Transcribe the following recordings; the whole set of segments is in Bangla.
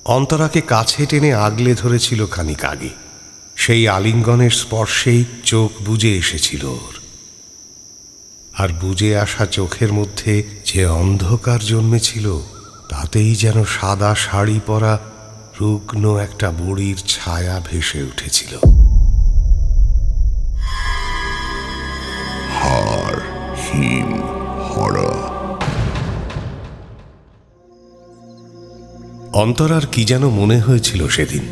অন্তরাকে কাছে টেনে আগলে ধরেছিল খানিক আগে। সেই আলিঙ্গনের স্পর্শেই চোখ বুজে এসেছিল ওর। আর বুজে আসা চোখের মধ্যে যে অন্ধকার জন্মেছিল, তাতেই যেন সাদা শাড়ি পরা রুগ্ন একটা বুড়ির ছায়া ভেসে উঠেছিল। হার হিম হরা। অন্তরার কি যেন মনে হয়েছিল সেদিন।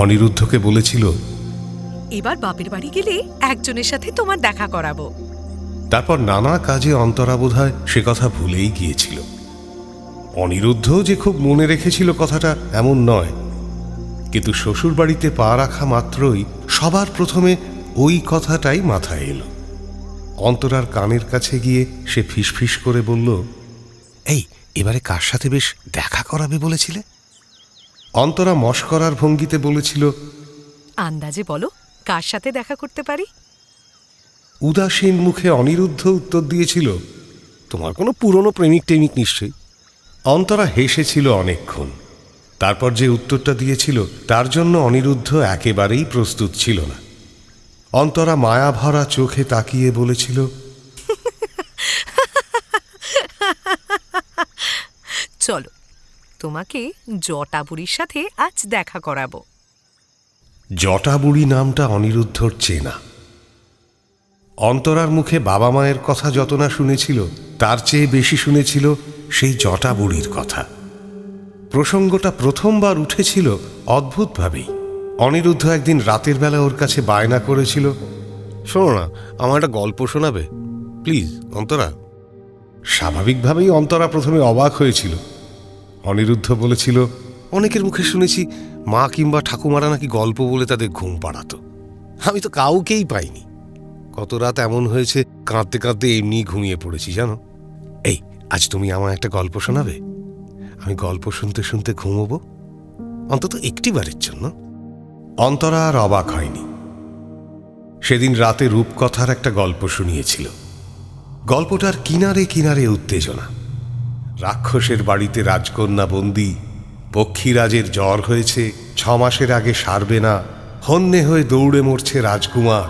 অনিরুদ্ধকে বলেছিল, এবার বাপের বাড়ি গেলে একজনের সাথে তোমার দেখা করাবো। তারপর নানা কাজে অন্তরা বোধহয় সে কথা ভুলেই গিয়েছিল। অনিরুদ্ধ যে খুব মনে রেখেছিল কথাটা এমন নয়, কিন্তু শ্বশুর বাড়িতে পা রাখা মাত্রই সবার প্রথমে ওই কথাটাই মাথায় এলো। অন্তরার কানের কাছে গিয়ে সে ফিসফিস করে বলল, এই এবারে কার সাথে বেশ দেখা করাবে বলেছিলে? অন্তরা মশকরার ভঙ্গিতে বলেছিল, আন্দাজে বলো কার সাথে দেখা করতে পারি। উদাসীন মুখে অনিরুদ্ধ উত্তর দিয়েছিল, তোমার কোনো পুরনো প্রেমিক টেমিক নিশ্চয়ই। অন্তরা হেসেছিল অনেকক্ষণ। তারপর যে উত্তরটা দিয়েছিল তার জন্য অনিরুদ্ধ একেবারেই প্রস্তুত ছিল না। অন্তরা মায়া ভরা চোখে তাকিয়ে বলেছিল, চলো তোমাকে জটাবুড়ির সাথে আজ দেখা করাবো। জটাবুড়ি নামটা অনিরুদ্ধর চেনা। অন্তরার মুখে বাবা মায়ের কথা যত না শুনেছিল, তার চেয়ে বেশি শুনেছিল সেই জটাবুড়ির কথা। প্রসঙ্গটা প্রথমবার উঠেছিল অদ্ভুতভাবেই। অনিরুদ্ধ একদিন রাতের বেলা ওর কাছে বায়না করেছিল, শোনো না, আমার একটা গল্প শোনাবে প্লিজ অন্তরা। স্বাভাবিকভাবেই অন্তরা প্রথমে অবাক হয়েছিল। অনিরুদ্ধ বলেছিল, অনেকের মুখে শুনেছি মা কিংবা ঠাকুমারা নাকি গল্প বলে তাদের ঘুম পাড়াতো। আমি তো কাউকেই পাইনি। কত রাত এমন হয়েছে কাঁদতে কাঁদতে এমনি ঘুমিয়ে পড়েছি জানো। এই আজ তুমি আমার একটা গল্প শোনাবে? আমি গল্প শুনতে শুনতে ঘুমোবো, অন্তত একটিবারের জন্য। অন্তরা আর অবাক হয়নি। সেদিন রাতে রূপকথার একটা গল্প শুনিয়েছিল। গল্পটার কিনারে কিনারে উত্তেজনা। রাক্ষসের বাড়িতে রাজকন্যা বন্দী, পক্ষীরাজের জ্বর হয়েছে, 6 মাসের আগে সারবে না, হন্যে হয়ে দৌড়ে মরছে রাজকুমার,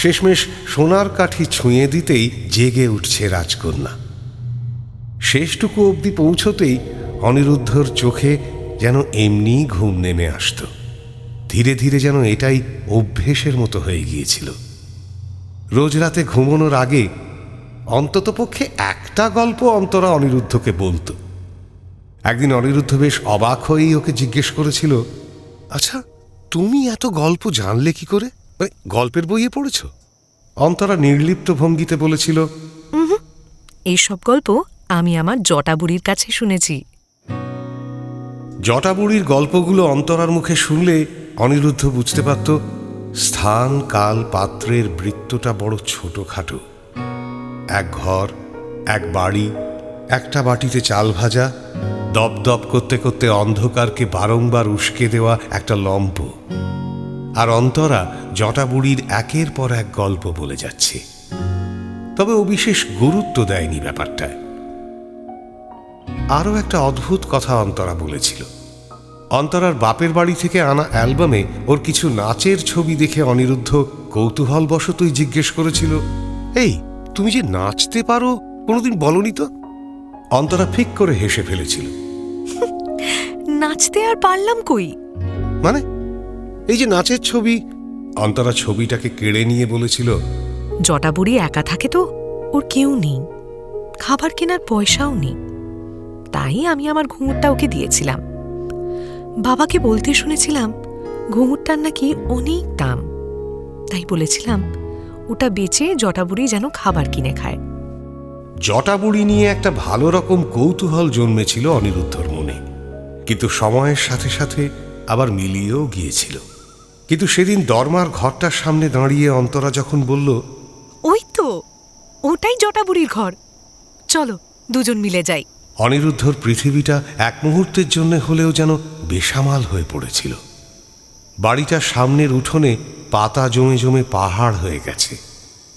শেষমেশ সোনার কাঠি ছুঁয়ে দিতেই জেগে উঠছে রাজকন্যা। শেষটুকু অবধি পৌঁছতেই অনিরুদ্ধর চোখে যেন এমনি ঘুম নেমে আসত। ধীরে ধীরে যেন এটাই অভ্যেসের মতো হয়ে গিয়েছিল। রোজ রাতে ঘুমানোর আগে অন্ততপক্ষে একটা গল্প অন্তরা অনিরুদ্ধকে বলতো। একদিন অনিরুদ্ধ বেশ অবাক হয়েই ওকে জিজ্ঞেস করেছিল, আচ্ছা তুমি এত গল্প জানলে কি করে? মানে গল্পের বইয়ে পড়েছ? অন্তরা নির্লিপ্ত ভঙ্গিতে বলেছিল, এইসব গল্প আমি আমার জটাবুড়ির কাছে শুনেছি। জটাবুড়ির গল্পগুলো অন্তরার মুখে শুনলে অনিরুদ্ধ বুঝতে পারত স্থান কাল পাত্রের বৃত্তটা বড় ছোটখাটো। এক ঘর, এক বাড়ি, একটা বাটিতে চাল ভাজা, দপদপ করতে করতে অন্ধকারকে বারংবার উস্কে দেওয়া একটা লম্প। আর অন্তরা জটাবুড়ির একের পর এক গল্প বলে যাচ্ছে। তবে ও বিশেষ গুরুত্ব দেয়নি ব্যাপারটায়। আরও একটা অদ্ভুত কথা অন্তরা বলেছিল। অন্তরার বাপের বাড়ি থেকে আনা অ্যালবামে ওর কিছু নাচের ছবি দেখে অনিরুদ্ধ কৌতূহলবশতই জিজ্ঞেস করেছিল, এই তুমি যে নাচতে পারো কোনোদিন বলনি তো? অন্তরা ফিক করে হেসে ফেলেছিল। নাচতে আর পারলাম কই? মানে এই যে নাচের ছবি। অন্তরা ছবিটাকে কেড়ে নিয়ে বলেছিল, জটাবুড়ি একা থাকে তো, ওর কেউ নেই, খাবার কেনার পয়সাও নেই, তাই আমি আমার ঘুঙুরটা ওকে দিয়েছিলাম। বাবাকে বলতে শুনেছিলাম ঘুঙুরটার নাকি অনেক দাম, তাই বলেছিলাম ওটা বেচে জটাবুড়ি যেন খাবার কিনে খায়। জটাবুড়ি নিয়ে একটা ভালো রকম কৌতূহল জন্মেছিল অনিরুদ্ধর মনে, কিন্তু সময়ের সাথে সাথে আবার মিলিয়েও গিয়েছিল। কিন্তু সেদিন দরমার ঘরটার সামনে দাঁড়িয়ে অন্তরা যখন বলল, ওই তো ওটাই জটাবুড়ির ঘর, চলো দুজন মিলে যাই। অনিরুদ্ধর পৃথিবীটা এক মুহূর্তের জন্য হলেও যেন বেসামাল হয়ে পড়েছিল। বাড়িটার সামনের উঠোনে পাতা জমে জমে পাহাড় হয়ে গেছে।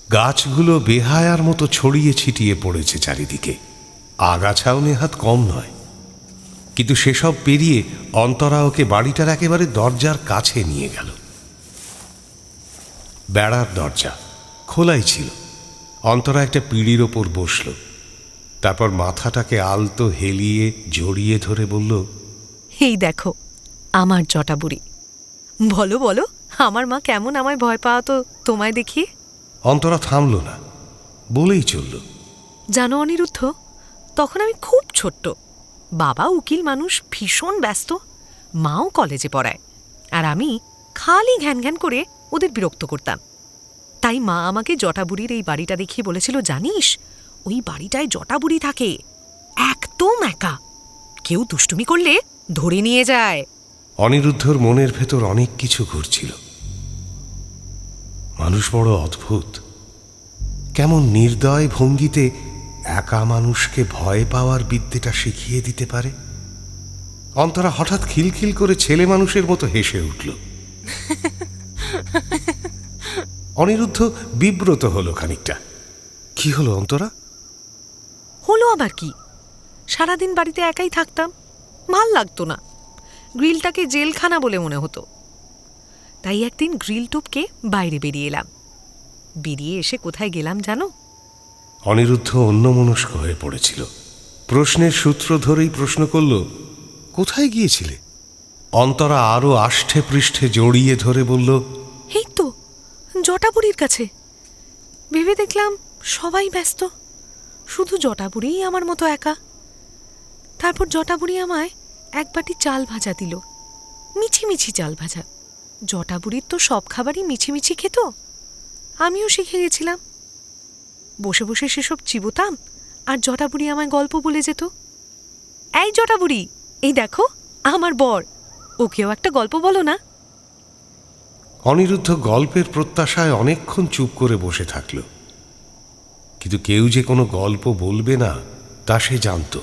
গাছগুলো বেহায়ার মতো ছড়িয়ে ছিটিয়ে পড়েছে চারিদিকে, আগাছাও নেহাত কম নয়। কিন্তু সেসব পেরিয়ে অন্তরা ওকে বাড়িটার একেবারে দরজার কাছে নিয়ে গেল। বেড়ার দরজা খোলাই ছিল। অন্তরা একটা পিঁড়ির ওপর বসল, তারপর মাথাটাকে আলতো হেলিয়ে জড়িয়ে ধরে বলল, এই দেখো আমার জটা বুড়ি। বলো বলো, আমার মা কেমন আমায় ভয় পাওয়াতো তোমায় দেখিয়ে। অন্তরা থামল না, বলেই চলল, জানো অনিরুদ্ধ, তখন আমি খুব ছোট্ট। বাবা উকিল মানুষ, ভীষণ ব্যস্ত, মাও কলেজে পড়ায়, আর আমি খালি ঘ্যান ঘ্যান করে ওদের বিরক্ত করতাম। তাই মা আমাকে জটাবুড়ির এই বাড়িটা দেখিয়ে বলেছিল, জানিস ওই বাড়িটায় জটাবুড়ি থাকে, একদম একা, কেউ দুষ্টুমি করলে ধরে নিয়ে যায়। অনিরুদ্ধর মনের ভেতর অনেক কিছু ঘুরছিল। মানুষ বড় অদ্ভুত, কেমন নির্দয় ভঙ্গিতে একা মানুষকে ভয় পাওয়ার বিদ্যেটা শিখিয়ে দিতে পারে। অন্তরা হঠাৎ খিলখিল করে ছেলে মানুষের মতো হেসে উঠল। অনিরুদ্ধ বিব্রত হলো খানিকটা। কি হলো অন্তরা? হলো আবার কি, সারাদিন বাড়িতে একাই থাকতাম, ভাল লাগতো না, গ্রিলটাকে জেলখানা বলে মনে হতো। তাই একদিন গ্রিল টপকে বাইরে বেরিয়ে এলাম। বেরিয়ে এসে কোথায় গেলাম জানো? অনিরুদ্ধ অন্যমনস্ক হয়ে পড়েছিল। প্রশ্নের সূত্র ধরেই প্রশ্ন করল, কোথায় গিয়েছিলে? অন্তরা আরো আষ্ঠে পৃষ্ঠে জড়িয়ে ধরে বলল, এই তো জটাবুড়ির কাছে। ভেবে দেখলাম সবাই ব্যস্ত, শুধু জটাবুড়িই আমার মতো একা। তারপর জটাবুড়ি আমায় এক বাটি চাল ভাজা দিল, মিছি মিছি চাল ভাজা। জটাবুড়ির তো সব খাবারই মিছি মিছি খেত, আমিও শিখে গেছিলাম। বসে বসে সেসব চিবোতাম, আর জটাবুড়ি আমায় গল্প বলে যেত। এই জটাবুড়ি, এই দেখো আমার বর, ওকেও একটা গল্প বলো না। অনিরুদ্ধ গল্পের প্রত্যাশায় অনেকক্ষণ চুপ করে বসে থাকল, কিন্তু কেউ যে কোনো গল্প বলবে না তা সে জানত।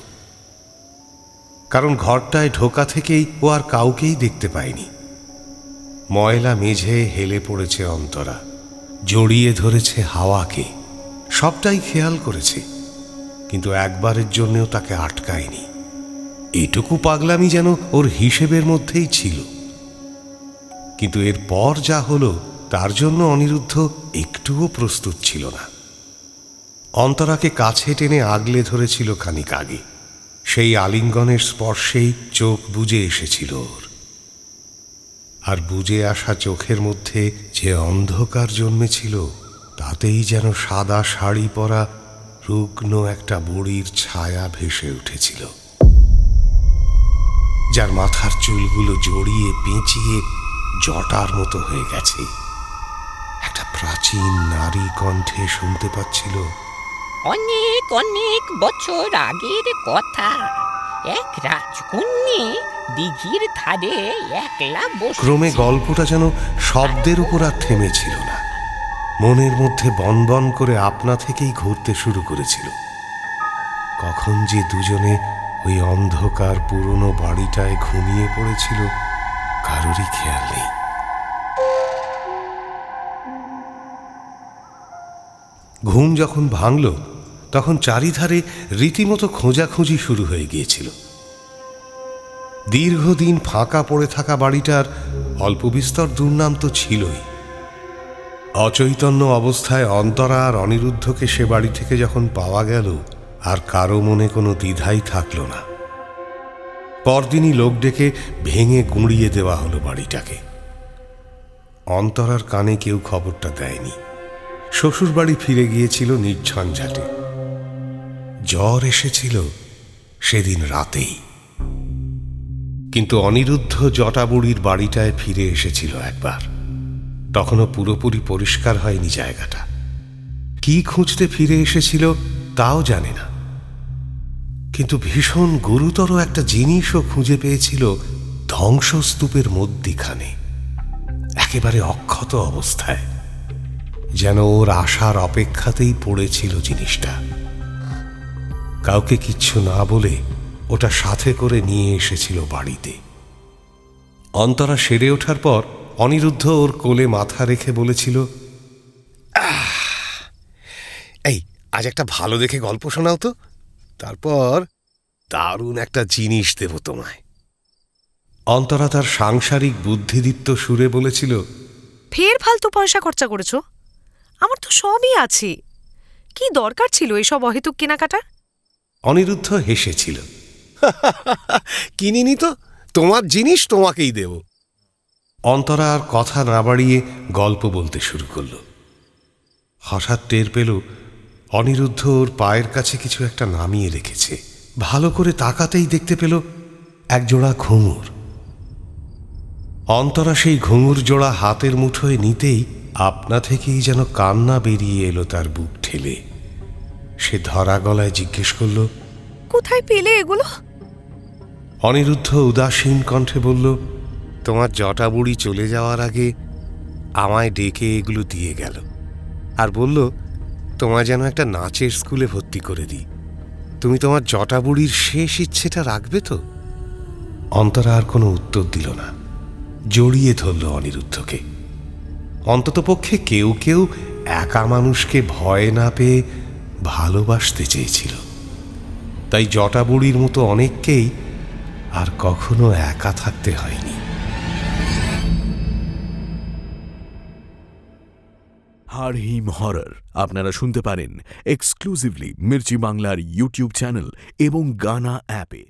কারণ ঘরটায় ঢোকা থেকেই ও আর কাউকেই দেখতে পায়নি। ময়লা মেঝে হেলে পড়েছে অন্তরা, জড়িয়ে ধরেছে হাওয়াকে, সবটাই খেয়াল করেছে, কিন্তু একবারের জন্যও তাকে আটকায়নি। এটুকু পাগলামি যেন ওর হিসেবের মধ্যেই ছিল। কিন্তু এর পর যা হলো তার জন্য অনিরুদ্ধ একটুও প্রস্তুত ছিল না। অন্তরাকে কাছে টেনে আগলে ধরেছিল খানিক আগে, সেই আলিঙ্গনের স্পর্শেই চোখ বুজে এসেছিল ওর। আর বুজে আসা চোখের মধ্যে যে অন্ধকার জন্মেছিল, তাতেই যেন সাদা শাড়ি পরা রুগ্ন একটা বুড়ির ছায়া ভেসে উঠেছিল, যার মাথার চুলগুলো জড়িয়ে পেঁচিয়ে জটার মতো হয়ে গেছে। একটা প্রাচীন নারী কণ্ঠে শুনতে পাচ্ছিল, অনেক অনেক বছর আগের কথা, এক রাজকন্যা দিঘির ধারে একলা বসে। ক্রমে গল্পটা যেন শব্দের উপর আর থেমেছিল না, মনের মধ্যে বনবন করে আপনা থেকেই ঘুরতে শুরু করেছিল। কখন যে দুজনে ওই অন্ধকার পুরনো বাড়িটায় ঘুমিয়ে পড়েছিল কারোরই খেয়াল নেই। ঘুম যখন ভাঙল তখন চারিধারে রীতিমতো খোঁজাখুঁজি শুরু হয়ে গিয়েছিল। দীর্ঘদিন ফাঁকা পড়ে থাকা বাড়িটার অল্প বিস্তর দুর্নাম তো ছিলই। অচৈতন্য অবস্থায় অন্তরা আর অনিরুদ্ধকে সে বাড়ি থেকে যখন পাওয়া গেল, আর কারো মনে কোনো দ্বিধাই থাকল না। পরদিনই লোক ডেকে ভেঙে গুঁড়িয়ে দেওয়া হলো বাড়িটাকে। অন্তরার কানে কেউ খবরটা দেয়নি। শ্বশুরবাড়ি ফিরে গিয়েছিল নির্ঝঞ্ঝাটে। জ্বর এসেছিল সেদিন রাতেই, কিন্তু অনিরুদ্ধ জটাবুড়ির বাড়িটায় ফিরে এসেছিল একবার। তখনও পুরোপুরি পরিষ্কার হয়নি জায়গাটা। কি খুঁজতে ফিরে এসেছিল তাও জানে না, কিন্তু ভীষণ গুরুতর একটা জিনিসও খুঁজে পেয়েছিল ধ্বংসস্তূপের মধ্যিখানে, একেবারে অক্ষত অবস্থায়, যেন ওর আসার অপেক্ষাতেই পড়েছিল জিনিসটা। কাউকে কিচ্ছু না বলে ওটা সাথে করে নিয়ে এসেছিল বাড়িতে। অন্তরা সেরে ওঠার পর অনিরুদ্ধ ওর কোলে মাথা রেখে বলেছিল, এই আজ একটা ভালো দেখে গল্প শোনাও তো। দারুণ একটা জিনিস দেব তোমায়। অন্তরা তার সাংসারিক বুদ্ধিদীপ্ত সুরে বলেছিল, ফের ফালতু পয়সা খরচা করেছো? আমার তো সবই আছে, কি দরকার ছিল এসব অহেতুক কেনাকাটার? অনিরুদ্ধ হেসেছিল। কিনিনি তো, তোমার জিনিস তোমাকেই দেব। অন্তরা আর কথা না বাড়িয়ে গল্প বলতে শুরু করল। হঠাৎ টের পেল অনিরুদ্ধ ওর পায়ের কাছে কিছু একটা নামিয়ে রেখেছে। ভালো করে তাকাতেই দেখতে পেল একজোড়া ঘুঙুর। অন্তরা সেই ঘুঙুর জোড়া হাতের মুঠোয় নিতেই আপনা থেকেই যেন কান্না বেরিয়ে এলো তার বুক ঠেলে। সে ধরা গলায় জিজ্ঞেস করল, কোথায় পেলে এগুলো? অনিরুদ্ধ উদাসীন কণ্ঠে বলল, তোমার জটা বুড়ি চলে যাওয়ার আগে আমায় ডেকে এগুলো দিয়ে গেল, আর বলল তোমায় যেন একটা নাচের স্কুলে ভর্তি করে দিই। তুমি তোমার জটা বুড়ির শেষ ইচ্ছেটা রাখবে তো? অন্তরা আর কোনো উত্তর দিল না, জড়িয়ে ধরল অনিরুদ্ধকে। অন্ততপক্ষে কেউ কেউ একা মানুষকে ভয় না পেয়ে ভালোবাসতে চেয়েছিল, তাই জটা বুড়ির মতো অনেককেই আর কখনো একা থাকতে হয়নি। হাড় হিম হরর আপনারা শুনতে পারেন এক্সক্লুসিভলি মির্চি বাংলার ইউটিউব চ্যানেল এবং গানা অ্যাপে।